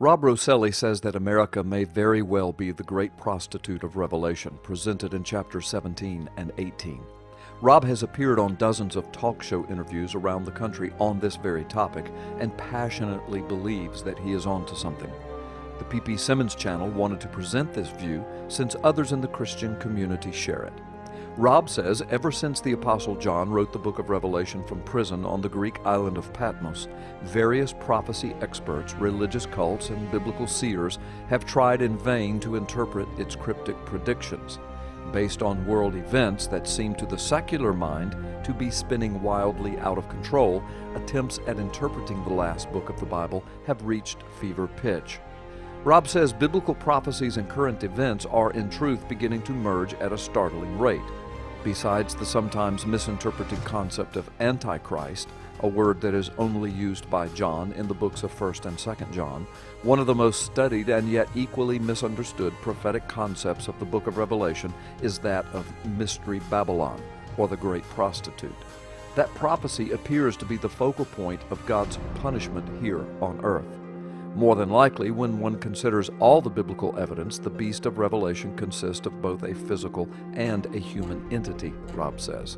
Rob Rosselli says that America may very well be the great prostitute of Revelation, presented in chapters 17 and 18. Rob has appeared on dozens of talk show interviews around the country on this very topic and passionately believes that he is onto something. The ppsimmons channel wanted to present this view since others in the Christian community share it. Rob says ever since the Apostle John wrote the book of Revelation from prison on the Greek island of Patmos, various prophecy experts, religious cults, and biblical seers have tried in vain to interpret its cryptic predictions. Based on world events that seem to the secular mind to be spinning wildly out of control, attempts at interpreting the last book of the Bible have reached fever pitch. Rob says biblical prophecies and current events are in truth beginning to merge at a startling rate. Besides the sometimes misinterpreted concept of Antichrist, a word that is only used by John in the books of 1st and 2nd John, one of the most studied and yet equally misunderstood prophetic concepts of the book of Revelation is that of Mystery Babylon, or the Great Prostitute. That prophecy appears to be the focal point of God's punishment here on earth. More than likely, when one considers all the biblical evidence, the beast of Revelation consists of both a physical and a human entity, Rob says.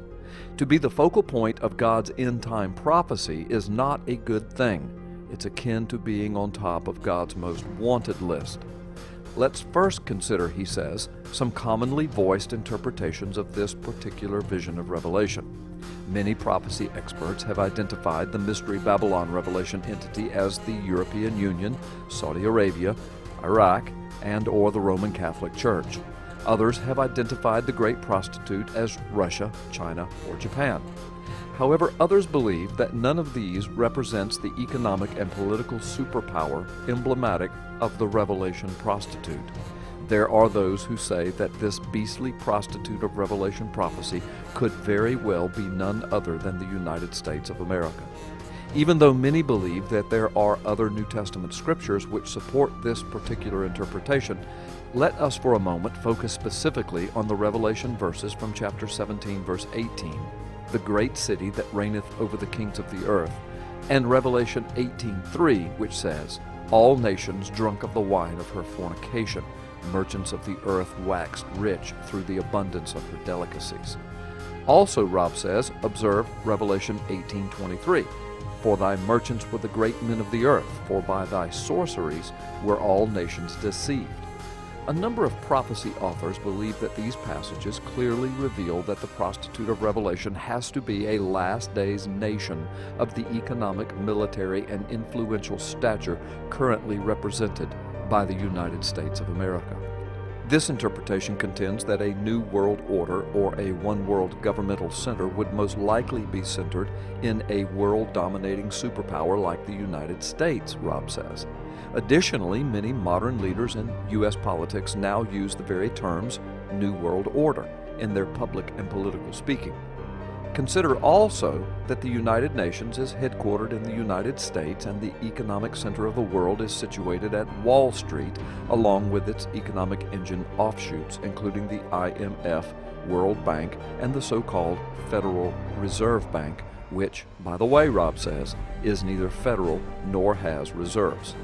To be the focal point of God's end-time prophecy is not a good thing. It's akin to being on top of God's most wanted list. Let's first consider, he says, some commonly voiced interpretations of this particular vision of Revelation. Many prophecy experts have identified the Mystery Babylon Revelation entity as the European Union, Saudi Arabia, Iraq, and/or the Roman Catholic Church. Others have identified the Great Prostitute as Russia, China, or Japan. However, others believe that none of these represents the economic and political superpower emblematic of the Revelation prostitute. There are those who say that this beastly prostitute of Revelation prophecy could very well be none other than the United States of America. Even though many believe that there are other New Testament scriptures which support this particular interpretation, let us for a moment focus specifically on the Revelation verses from chapter 17, verse 18, the great city that reigneth over the kings of the earth, and Revelation 18:3, which says, all nations drunk of the wine of her fornication. Merchants of the earth waxed rich through the abundance of her delicacies. Also, Rob says, observe Revelation 18:23. For thy merchants were the great men of the earth, for by thy sorceries were all nations deceived. A number of prophecy authors believe that these passages clearly reveal that the prostitute of Revelation has to be a last days nation of the economic, military, and influential stature currently represented by the United States of America. This interpretation contends that a new world order or a one-world governmental center would most likely be centered in a world-dominating superpower like the United States, Rob says. Additionally, many modern leaders in U.S. politics now use the very terms New World Order in their public and political speaking. Consider also that the United Nations is headquartered in the United States and the economic center of the world is situated at Wall Street, along with its economic engine offshoots, including the IMF, World Bank, and the so-called Federal Reserve Bank, which, by the way, Rob says, is neither federal nor has reserves.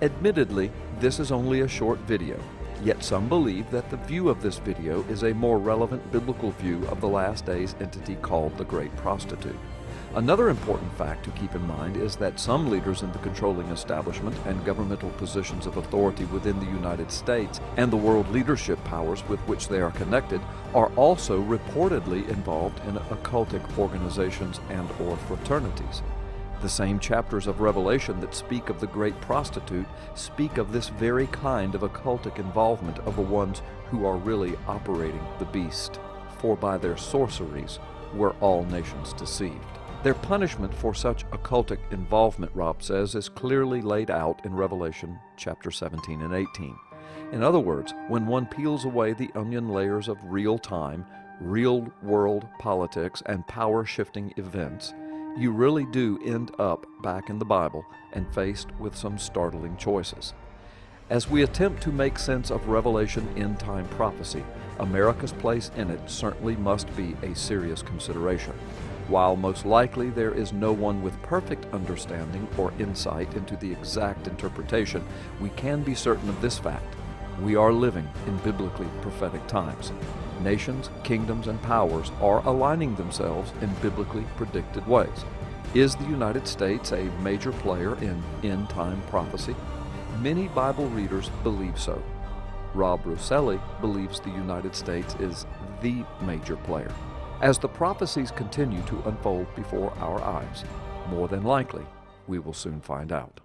Admittedly, this is only a short video. Yet some believe that the view of this video is a more relevant biblical view of the last days entity called the Great Prostitute. Another important fact to keep in mind is that some leaders in the controlling establishment and governmental positions of authority within the United States and the world leadership powers with which they are connected are also reportedly involved in occultic organizations and/or fraternities. The same chapters of Revelation that speak of the great prostitute speak of this very kind of occultic involvement of the ones who are really operating the beast. For by their sorceries were all nations deceived. Their punishment for such occultic involvement, Rob says, is clearly laid out in Revelation chapter 17 and 18. In other words, when one peels away the onion layers of real-time, real-world politics and power-shifting events, you really do end up back in the Bible and faced with some startling choices. As we attempt to make sense of Revelation end-time prophecy, America's place in it certainly must be a serious consideration. While most likely there is no one with perfect understanding or insight into the exact interpretation, we can be certain of this fact. We are living in biblically prophetic times. Nations, kingdoms, and powers are aligning themselves in biblically predicted ways. Is the United States a major player in end-time prophecy? Many Bible readers believe so. Rob Rosselli believes the United States is the major player. As the prophecies continue to unfold before our eyes, more than likely, we will soon find out.